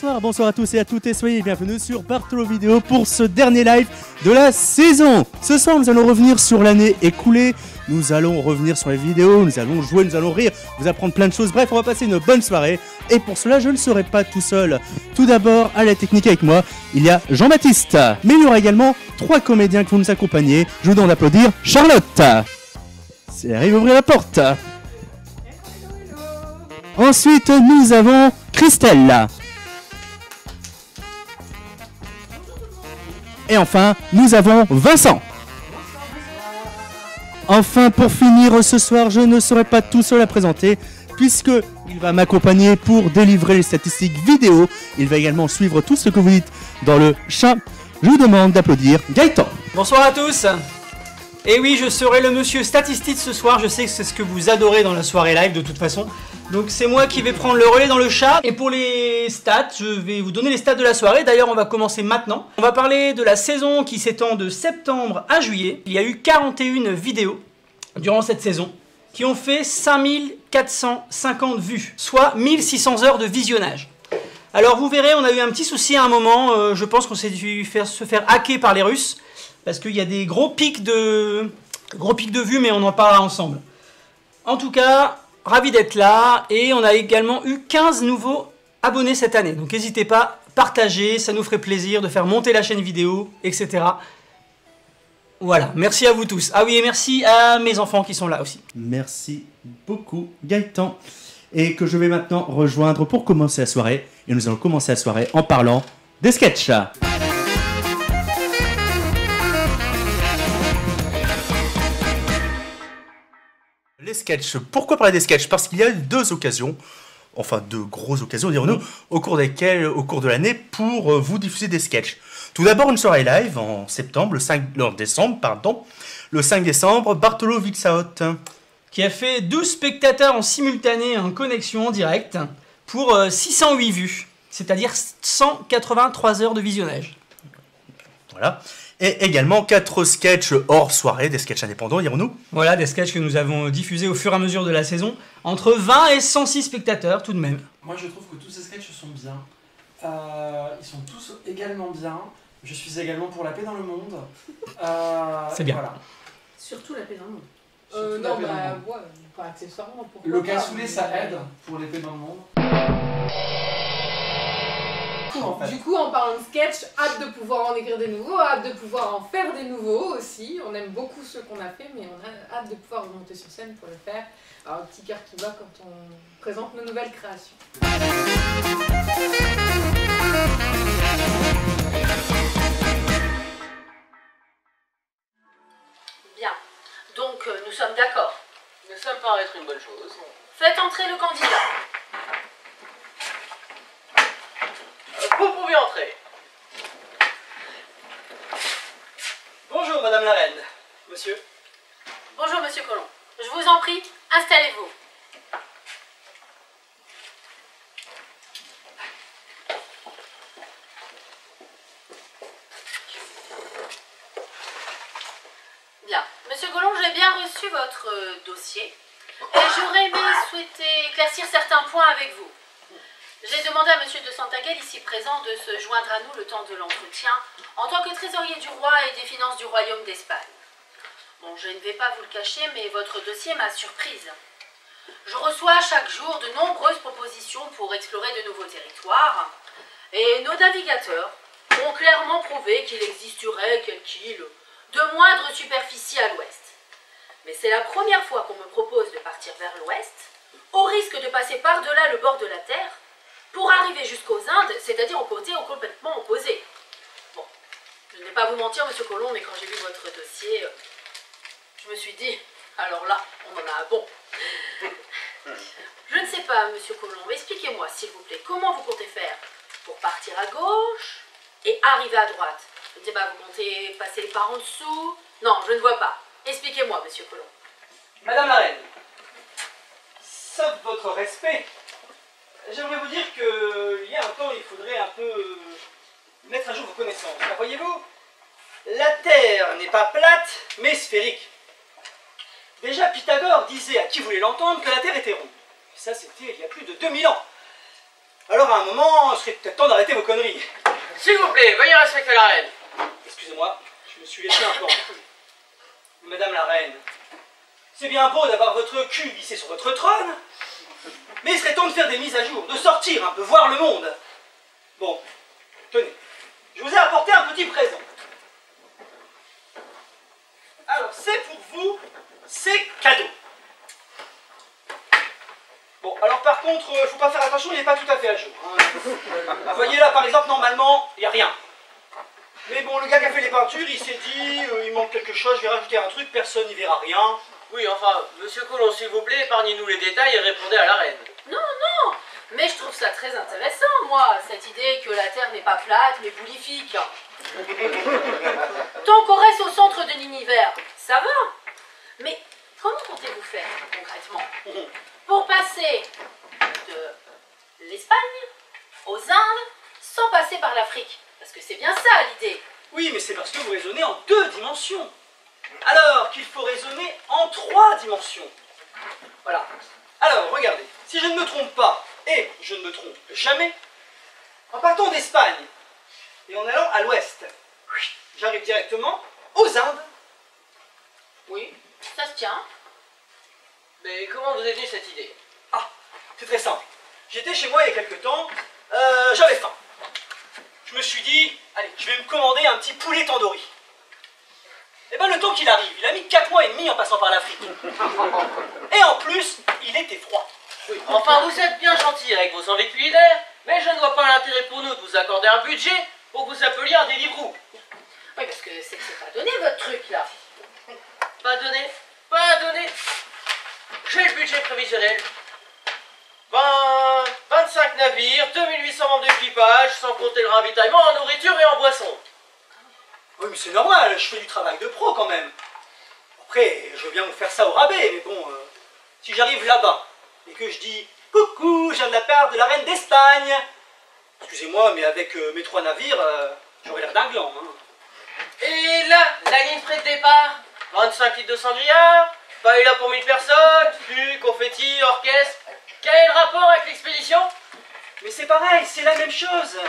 bonsoir à tous et à toutes et soyez bienvenus sur Bartolo Vidéo pour ce dernier live de la saison. Ce soir nous allons revenir sur l'année écoulée, nous allons revenir sur les vidéos, nous allons jouer, nous allons rire, vous apprendre plein de choses, bref on va passer une bonne soirée et pour cela je ne serai pas tout seul. Tout d'abord à la technique avec moi, il y a Jean-Baptiste, mais il y aura également 3 comédiens qui vont nous accompagner. Je vous demande d'applaudir Charlotte. Elle arrive à ouvrir la porte. Ensuite, nous avons Christelle. Et enfin, nous avons Vincent. Enfin, pour finir ce soir, je ne serai pas tout seul à présenter, puisqu'il va m'accompagner pour délivrer les statistiques vidéo. Il va également suivre tout ce que vous dites dans le chat. Je vous demande d'applaudir Gaëtan. Bonsoir à tous. Et oui, je serai le monsieur statistique ce soir. Je sais que c'est ce que vous adorez dans la soirée live de toute façon. Donc c'est moi qui vais prendre le relais dans le chat. Et pour les stats, je vais vous donner les stats de la soirée. D'ailleurs, on va commencer maintenant. On va parler de la saison qui s'étend de septembre à juillet. Il y a eu 41 vidéos durant cette saison qui ont fait 5450 vues, soit 1600 heures de visionnage. Alors vous verrez, on a eu un petit souci à un moment. Je pense qu'on s'est dû se faire hacker par les Russes. Parce qu'il y a des gros pics de vues, mais on en parlera ensemble. En tout cas, ravi d'être là. Et on a également eu 15 nouveaux abonnés cette année. Donc n'hésitez pas, partagez, ça nous ferait plaisir de faire monter la chaîne vidéo, etc. Voilà, merci à vous tous. Ah oui, et merci à mes enfants qui sont là aussi. Merci beaucoup Gaëtan. Et que je vais maintenant rejoindre pour commencer la soirée. Et nous allons commencer la soirée en parlant des sketchs. Les sketchs. Pourquoi parler des sketchs? Parce qu'il y a eu 2 occasions, enfin 2 grosses occasions, dirons-nous, au cours de l'année, pour vous diffuser des sketchs. Tout d'abord, une soirée live en décembre, le 5 décembre, Bartolo Vidsaot. Qui a fait 12 spectateurs en simultané en connexion en direct pour 608 vues, c'est-à-dire 183 heures de visionnage. Voilà. Et également 4 sketchs hors soirée, des sketchs indépendants, dirons-nous. Voilà, des sketchs que nous avons diffusés au fur et à mesure de la saison, entre 20 et 106 spectateurs tout de même. Moi je trouve que tous ces sketchs sont bien, ils sont tous également bien, je suis également pour la paix dans le monde. C'est bien. Voilà. Surtout la paix dans le monde. Non, ouais, pas accessoirement. Le cassoulet ça aide pour l'épée dans le monde. En fait. Du coup, en parlant de sketch, hâte de pouvoir en écrire des nouveaux, hâte de pouvoir en faire des nouveaux aussi. On aime beaucoup ceux qu'on a fait, mais on a hâte de pouvoir remonter sur scène pour le faire. Alors, un petit cœur qui bat quand on présente nos nouvelles créations. Bien. Donc, nous sommes d'accord. Ça me paraît être une bonne chose. Faites entrer le candidat. Vous pouvez entrer. Bonjour Madame la Reine. Monsieur. Bonjour Monsieur Colomb. Je vous en prie, installez-vous. Bien. Monsieur Colomb, j'ai bien reçu votre dossier et j'aurais aimé souhaiter éclaircir certains points avec vous. J'ai demandé à Monsieur de Santaguel, ici présent, de se joindre à nous le temps de l'entretien en tant que trésorier du roi et des finances du royaume d'Espagne. Bon, je ne vais pas vous le cacher, mais votre dossier m'a surprise. Je reçois chaque jour de nombreuses propositions pour explorer de nouveaux territoires et nos navigateurs ont clairement prouvé qu'il existerait quelques îles de moindre superficie à l'ouest. Mais c'est la première fois qu'on me propose de partir vers l'ouest, au risque de passer par-delà le bord de la Terre, pour arriver jusqu'aux Indes, c'est-à-dire au côté complètement opposé. Bon, je ne vais pas vous mentir, Monsieur Colomb, mais quand j'ai vu votre dossier, je me suis dit, alors là, on en a un bon. Je ne sais pas, Monsieur Colomb, expliquez-moi, s'il vous plaît, comment vous comptez faire pour partir à gauche et arriver à droite? Je ne sais pas, vous comptez passer par en dessous? Non, je ne vois pas. Expliquez-moi, Monsieur Colomb. Madame la Reine, sauf votre respect, j'aimerais vous dire qu'il y a un temps, il faudrait un peu mettre à jour vos connaissances. Car voyez-vous, la Terre n'est pas plate, mais sphérique. Déjà, Pythagore disait, à qui voulait l'entendre, que la Terre était ronde. Et ça, c'était il y a plus de 2000 ans. Alors à un moment, il serait peut-être temps d'arrêter vos conneries. S'il vous plaît, veuillez respecter la reine. Excusez-moi, je me suis laissé un peu emporter. Madame la reine, c'est bien beau d'avoir votre cul vissé sur votre trône, mais il serait temps de faire des mises à jour, de sortir un peu, voir le monde. Bon, tenez, je vous ai apporté un petit présent. Alors, c'est pour vous, c'est cadeau. Bon, alors par contre, faut pas faire attention, il n'est pas tout à fait à jour. Hein. Vous voyez là, par exemple, normalement, il n'y a rien. Mais bon, le gars qui a fait les peintures, il s'est dit, il manque quelque chose, je vais rajouter un truc, personne n'y verra rien. Oui, enfin, monsieur Colomb, s'il vous plaît, épargnez-nous les détails et répondez à la reine. Non, non, mais je trouve ça très intéressant, moi, cette idée que la Terre n'est pas plate, mais boulifique. Tant qu'on reste au centre de l'univers, ça va. Mais comment comptez-vous faire, concrètement, pour passer de l'Espagne aux Indes sans passer par l'Afrique? Parce que c'est bien ça, l'idée. Oui, mais c'est parce que vous raisonnez en 2 dimensions. Alors qu'il faut raisonner en 3 dimensions. Voilà. Alors, regardez, si je ne me trompe pas, et je ne me trompe jamais, en partant d'Espagne et en allant à l'ouest, j'arrive directement aux Indes. Oui, ça se tient. Mais comment vous est venue cette idée? Ah, c'est très simple. J'étais chez moi il y a quelque temps, j'avais faim. Je me suis dit, allez, je vais me commander un petit poulet tandoori. Et bien le temps qu'il arrive, il a mis 4 mois et demi en passant par l'Afrique. Et en plus, il était froid. Oui, enfin, vous êtes bien gentil avec vos envies culinaires, mais je ne vois pas l'intérêt pour nous de vous accorder un budget pour que vous appeliez un Deliveroo. Oui, parce que c'est pas donné, votre truc, là. Pas donné, pas donné. J'ai le budget prévisionnel. 25 navires, 2800 membres d'équipage, sans compter le ravitaillement en nourriture et en boisson. Oui, mais c'est normal, je fais du travail de pro quand même. Après, je veux bien vous faire ça au rabais, mais bon, si j'arrive là-bas et que je dis « Coucou, je viens de la part de la reine d'Espagne », excusez-moi, mais avec mes 3 navires, j'aurais l'air d'un gland. Hein. Et là, la ligne frais de départ, 25 litres de sangria, paella pour 1000 personnes, flûte, confetti, orchestre. Quel est le rapport avec l'expédition? Mais c'est pareil, c'est la même chose.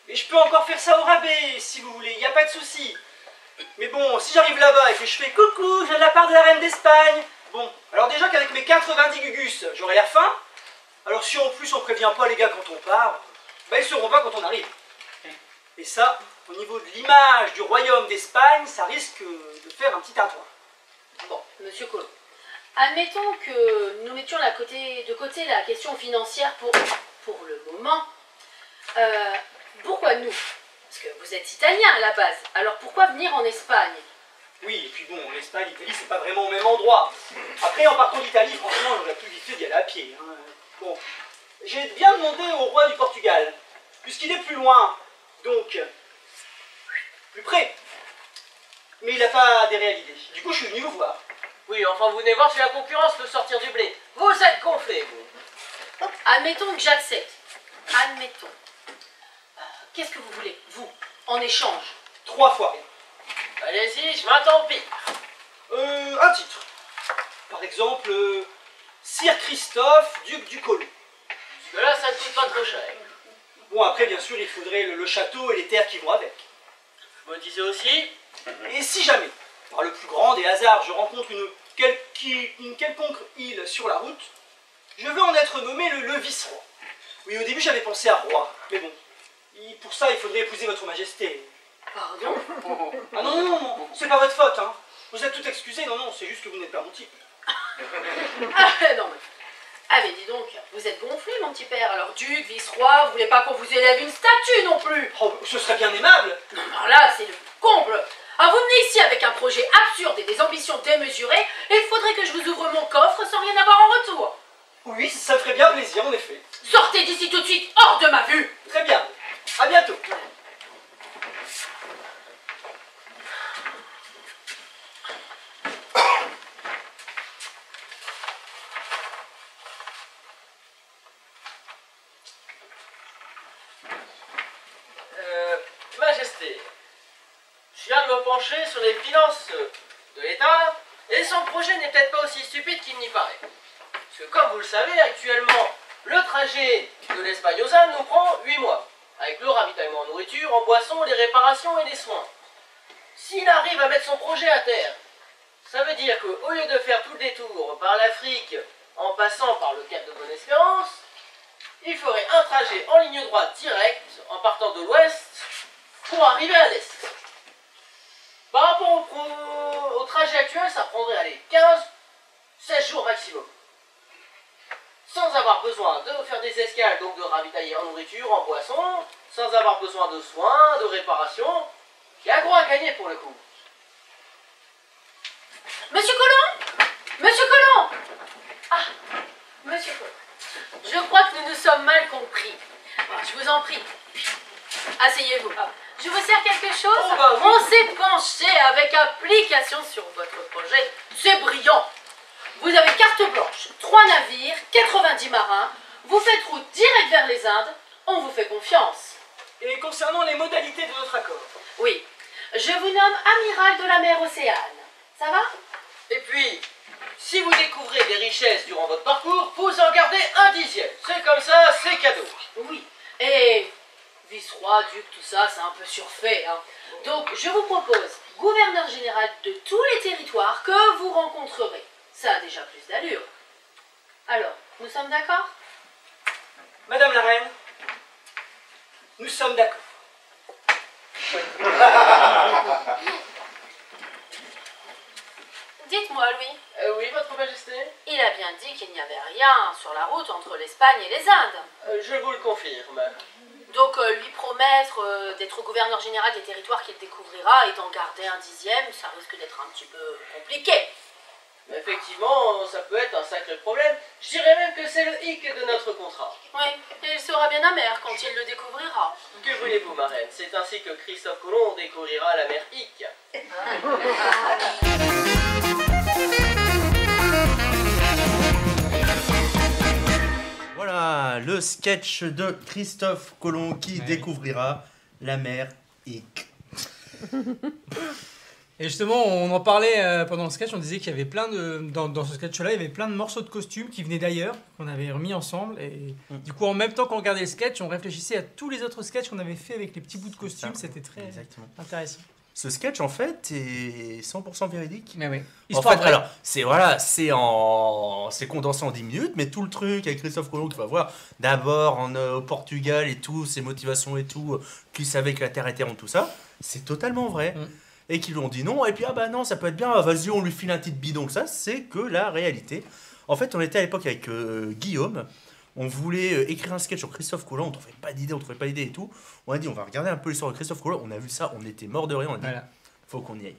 Et je peux encore faire ça au rabais, si vous voulez, il n'y a pas de souci. Mais bon, si j'arrive là-bas et que je fais « Coucou, je viens de la part de la reine d'Espagne », bon, alors déjà qu'avec mes 90 gugus, j'aurai l'air fin. Alors si en plus on prévient pas les gars quand on part, ben ils sauront pas quand on arrive. Et ça, au niveau de l'image du royaume d'Espagne, ça risque de faire un petit tintouin. Bon, monsieur Colomb, admettons que nous mettions de côté la question financière pour le moment. Pourquoi nous? Parce que vous êtes italien à la base, alors pourquoi venir en Espagne? Oui, et puis bon, l'Espagne, l'Italie, c'est pas vraiment au même endroit. Après, en partant d'Italie, franchement, on aurait plus vite fait d'y aller à pied. Hein. Bon, j'ai bien demandé au roi du Portugal, puisqu'il est plus loin, donc plus près. Mais il n'a pas adhéré à l'idée. Du coup, je suis venu vous voir. Oui, enfin, vous venez voir si la concurrence peut sortir du blé. Vous êtes gonflés, vous. Admettons que j'accepte. Admettons. Qu'est-ce que vous voulez, vous, en échange? 3 fois rien. Allez-y, je m'attends au pire. Un titre. Par exemple, Sir Christophe, duc du Colomb. Parce que là, ça ne coûte pas trop cher. Bon, après, bien sûr, il faudrait le château et les terres qui vont avec. Je me disais aussi... Et si jamais, par le plus grand des hasards, je rencontre une quelconque île sur la route, je veux en être nommé le vice-roi. Oui, au début, j'avais pensé à roi, mais bon, pour ça, il faudrait épouser votre majesté. Pardon? Ah non, non, non, c'est pas votre faute, hein. Vous êtes tout excusé, non, non, c'est juste que vous n'êtes pas mon type. Ah non mais... Ah mais dis donc, vous êtes gonflé mon petit père, alors duc, vice-roi, vous voulez pas qu'on vous élève une statue non plus? Oh, ce serait bien aimable. Non, alors là, c'est le comble. Alors vous venez ici avec un projet absurde et des ambitions démesurées, et il faudrait que je vous ouvre mon coffre sans rien avoir en retour. Oui, ça me ferait bien plaisir, en effet. Sortez d'ici tout de suite, hors de ma vue. Très bien, à bientôt. Majesté, je viens de me pencher sur les finances de l'État, et son projet n'est peut-être pas aussi stupide qu'il n'y paraît. Parce que comme vous le savez, actuellement, Le trajet de l'Espagne aux Indes nous prend 8 mois, avec le ravitaillement en nourriture, en boisson, les réparations et les soins. S'il arrive à mettre son projet à terre, ça veut dire qu'au lieu de faire tout le détour par l'Afrique en passant par le Cap de Bonne-Espérance, il ferait un trajet en ligne droite directe en partant de l'ouest pour arriver à l'est. Par rapport au trajet actuel, ça prendrait allez, 15-16 jours maximum. Sans avoir besoin de faire des escales, donc de ravitailler en nourriture, en boisson, sans avoir besoin de soins, de réparation. Il y a gros à gagner pour le coup. Monsieur Colomb! Monsieur Colomb! Ah, Monsieur Colomb. Je crois que nous nous sommes mal compris. Je vous en prie. Asseyez-vous. Je vous sers quelque chose? Oh, bah oui. On s'est penché avec application sur votre projet. C'est brillant. Vous avez carte blanche, 3 navires, 90 marins. Vous faites route direct vers les Indes. On vous fait confiance. Et concernant les modalités de notre accord? Oui. Je vous nomme amiral de la mer Océane. Ça va? Et puis, si vous découvrez des richesses durant votre parcours, vous en gardez un dixième. C'est comme ça, c'est cadeau. Oui. Et vice-roi, duc, tout ça, c'est un peu surfait. Hein. Donc, je vous propose gouverneur général de tous les territoires que vous rencontrerez. Ça a déjà plus d'allure. Alors, nous sommes d'accord? Madame la reine, nous sommes d'accord. Dites-moi, Louis, Oui, votre majesté. il a bien dit qu'il n'y avait rien sur la route entre l'Espagne et les Indes. Je vous le confirme. Donc, lui promettre d'être gouverneur général des territoires qu'il découvrira et d'en garder un dixième, ça risque d'être un petit peu compliqué. Effectivement, ça peut être un sacré problème. Je dirais même que c'est le hic de notre contrat. Oui, et il sera bien amer quand il le découvrira. Que voulez-vous, ma reine? C'est ainsi que Christophe Colomb découvrira la mer Hic. Voilà, le sketch de Christophe Colomb qui découvrira la mer Hic. Et justement, on en parlait pendant le sketch, on disait qu'il y avait plein de... Dans ce sketch-là, il y avait plein de morceaux de costumes qui venaient d'ailleurs, qu'on avait remis ensemble. Et du coup, en même temps qu'on regardait le sketch, on réfléchissait à tous les autres sketchs qu'on avait fait avec les petits bouts de costumes. C'était très intéressant. Ce sketch, en fait, est 100% véridique. Mais oui. En fait, alors, c'est condensé en 10 minutes, mais tout le truc avec Christophe Colomb, tu vas voir, d'abord au Portugal et tout, ses motivations et tout, qu'il savait que la Terre était ronde, tout ça, c'est totalement vrai. Et qu'ils lui ont dit non, et puis ah bah non, ça peut être bien, vas-y, on lui file un titre bidon, ça, c'est que la réalité. En fait, on était à l'époque avec Guillaume, on voulait écrire un sketch sur Christophe Colomb, on trouvait pas d'idée et tout. On a dit, on va regarder un peu l'histoire de Christophe Colomb, on a vu ça, on était mort de rire, on a dit, Voilà. Faut qu'on y aille.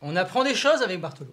On apprend des choses avec Bartolo.